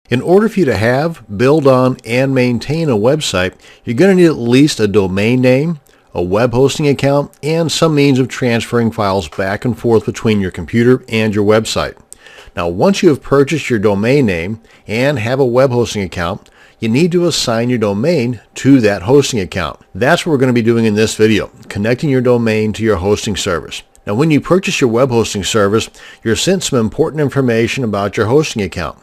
In order for you to have, build on, and maintain a website, you're going to need at least a domain name, a web hosting account, and some means of transferring files back and forth between your computer and your website. Now, once you have purchased your domain name and have a web hosting account, you need to assign your domain to that hosting account. That's what we're going to be doing in this video, connecting your domain to your hosting service. Now, when you purchase your web hosting service, you're sent some important information about your hosting account.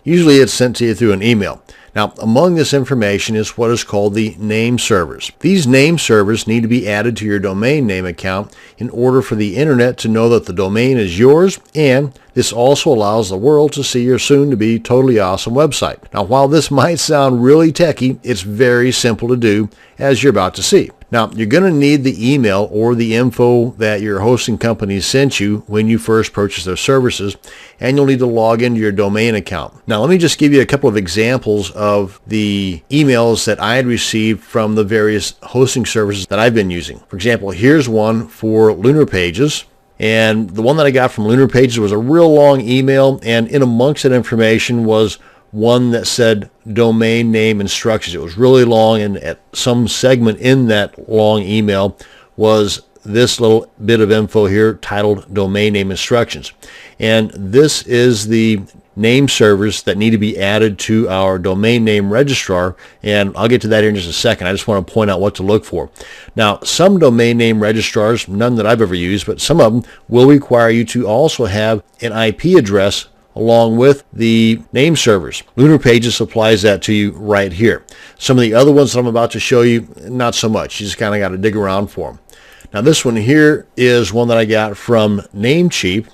Usually it's sent to you through an email. Now, among this information is what is called the name servers. These name servers need to be added to your domain name account in order for the internet to know that the domain is yours, and this also allows the world to see your soon-to-be totally awesome website. Now, while this might sound really techy, it's very simple to do, as you're about to see. Now, you're going to need the email or the info that your hosting company sent you when you first purchased their services, and you'll need to log into your domain account. Now, let me just give you a couple of examples of the emails that I had received from the various hosting services that I've been using. For example, here's one for Lunar Pages. And the one that I got from Lunar Pages was a real long email, and in amongst that information was one that said domain name instructions. It was really long, and at some segment in that long email was this little bit of info here titled domain name instructions. And this is the name servers that need to be added to our domain name registrar, and I'll get to that here in just a second. I just want to point out what to look for. Now, some domain name registrars, none that I've ever used, but some of them will require you to also have an IP address along with the name servers. Lunar Pages supplies that to you right here. Some of the other ones that I'm about to show you, not so much. You just kind of got to dig around for them. Now, this one here is one that I got from Namecheap.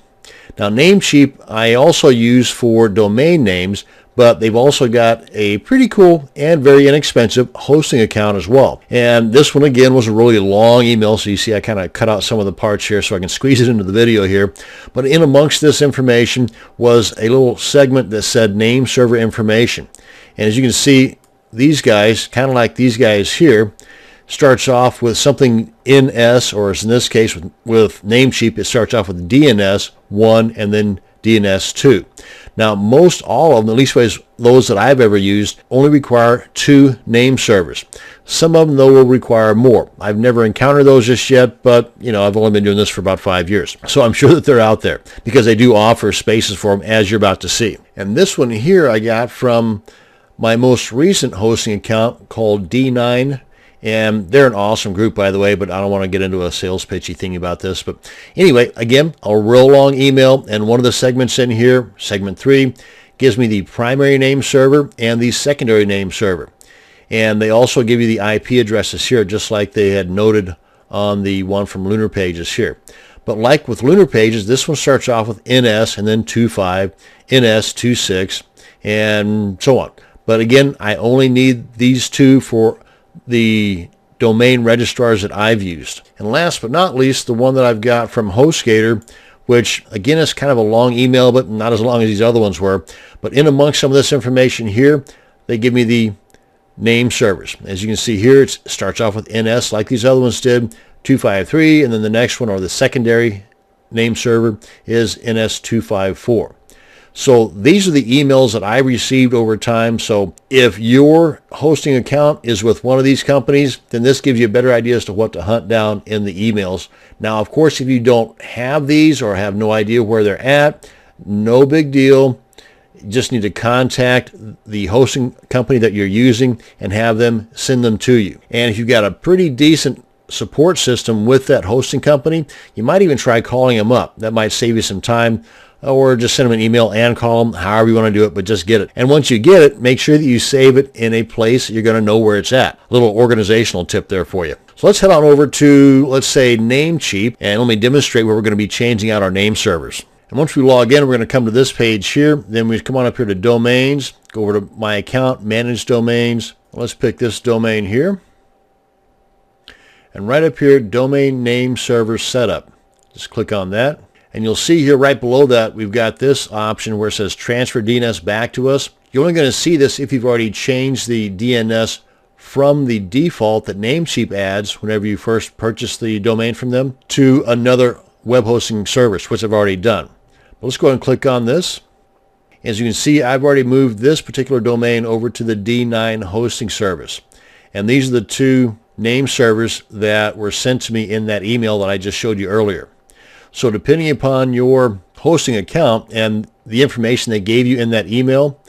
Now, Namecheap I also use for domain names, but they've also got a pretty cool and very inexpensive hosting account as well. And this one again was a really long email, so you see I kind of cut out some of the parts here so I can squeeze it into the video here. But in amongst this information was a little segment that said name server information. And as you can see, these guys, kind of like these guys here, starts off with something NS, or as in this case with Namecheap, it starts off with DNS 1 and then DNS 2. Now, most all of them, at least those that I've ever used, only require 2 name servers. Some of them, though, will require more. I've never encountered those just yet, but, I've only been doing this for about 5 years. So I'm sure that they're out there because they do offer spaces for them, as you're about to see. And this one here I got from my most recent hosting account called D9. And they're an awesome group, by the way, but I don't want to get into a sales pitchy thing about this. But anyway, again, a real long email, and one of the segments in here, segment 3, gives me the primary name server and the secondary name server. And they also give you the IP addresses here, just like they had noted on the one from Lunar Pages here. But like with Lunar Pages, this one starts off with NS and then 25, NS 26, and so on. But again, I only need these 2 for the domain registrars that I've used. And last but not least, the one that I've got from HostGator, which again is kind of a long email, but not as long as these other ones were. But in amongst some of this information here, they give me the name servers. As you can see here, it starts off with NS like these other ones did, 253, and then the next one, or the secondary name server, is NS 254. So these are the emails that I received over time. So if your hosting account is with one of these companies, then this gives you a better idea as to what to hunt down in the emails. Now, of course, if you don't have these or have no idea where they're at, no big deal. You just need to contact the hosting company that you're using and have them send them to you. And if you've got a pretty decent support system with that hosting company, you might even try calling them up. That might save you some time. Or just send them an email and call them, however you want to do it, but just get it. And once you get it, make sure that you save it in a place that you're going to know where it's at. A little organizational tip there for you. So let's head on over to, let's say, Namecheap, and let me demonstrate where we're going to be changing out our name servers. And once we log in, we're going to come to this page here. Then we come on up here to Domains, go over to My Account, Manage Domains. Let's pick this domain here. And right up here, Domain Name Server Setup. Just click on that. And you'll see here right below that we've got this option where it says transfer DNS back to us. You're only going to see this if you've already changed the DNS from the default that Namecheap adds whenever you first purchase the domain from them to another web hosting service, which I've already done. But let's go ahead and click on this. As you can see, I've already moved this particular domain over to the D9 hosting service. And these are the two name servers that were sent to me in that email that I just showed you earlier. So depending upon your hosting account and the information they gave you in that email,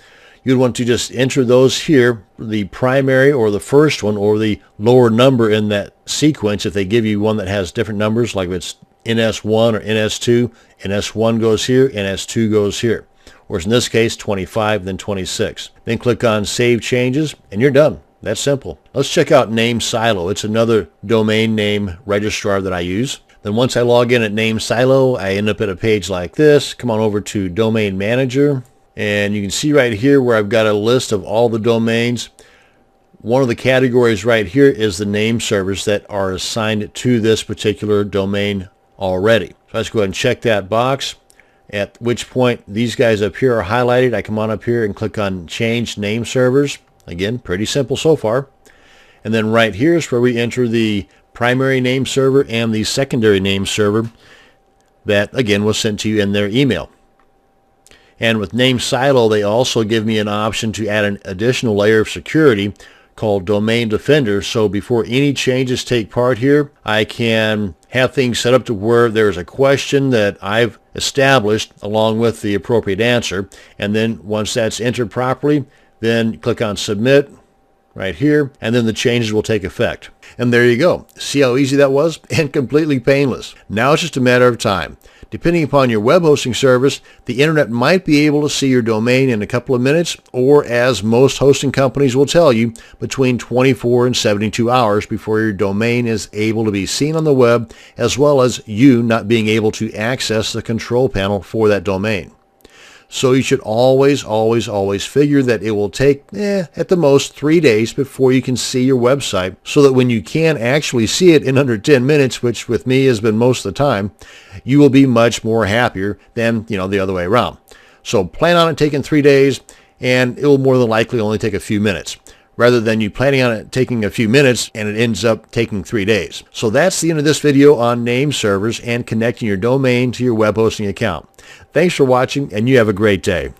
you'd want to just enter those here, the primary or the first one or the lower number in that sequence. If they give you one that has different numbers, like if it's NS1 or NS2, NS1 goes here, NS2 goes here. Whereas in this case, 25, then 26. Then click on Save Changes, and you're done. That's simple. Let's check out NameSilo. It's another domain name registrar that I use. Then once I log in at NameSilo, I end up at a page like this. Come on over to Domain Manager. And you can see right here where I've got a list of all the domains. One of the categories right here is the name servers that are assigned to this particular domain already. So let's go ahead and check that box, at which point these guys up here are highlighted. I come on up here and click on Change Name Servers. Again, pretty simple so far. And then right here is where we enter the primary name server and the secondary name server that, again, was sent to you in their email. And with NameSilo, they also give me an option to add an additional layer of security called Domain Defender. So before any changes take part here, I can have things set up to where there's a question that I've established along with the appropriate answer. And then once that's entered properly, then click on Submit right here, and then the changes will take effect. And there you go. See how easy that was? And completely painless. Now it's just a matter of time. Depending upon your web hosting service, the internet might be able to see your domain in a couple of minutes, or as most hosting companies will tell you, between 24 and 72 hours before your domain is able to be seen on the web, as well as you not being able to access the control panel for that domain. So you should always figure that it will take, at the most 3 days before you can see your website, so that when you can actually see it in under 10 minutes, which with me has been most of the time, you will be much more happier than, the other way around. So plan on it taking 3 days, and it will more than likely only take a few minutes, rather than you planning on it taking a few minutes and it ends up taking 3 days. So that's the end of this video on name servers and connecting your domain to your web hosting account. Thanks for watching, and you have a great day.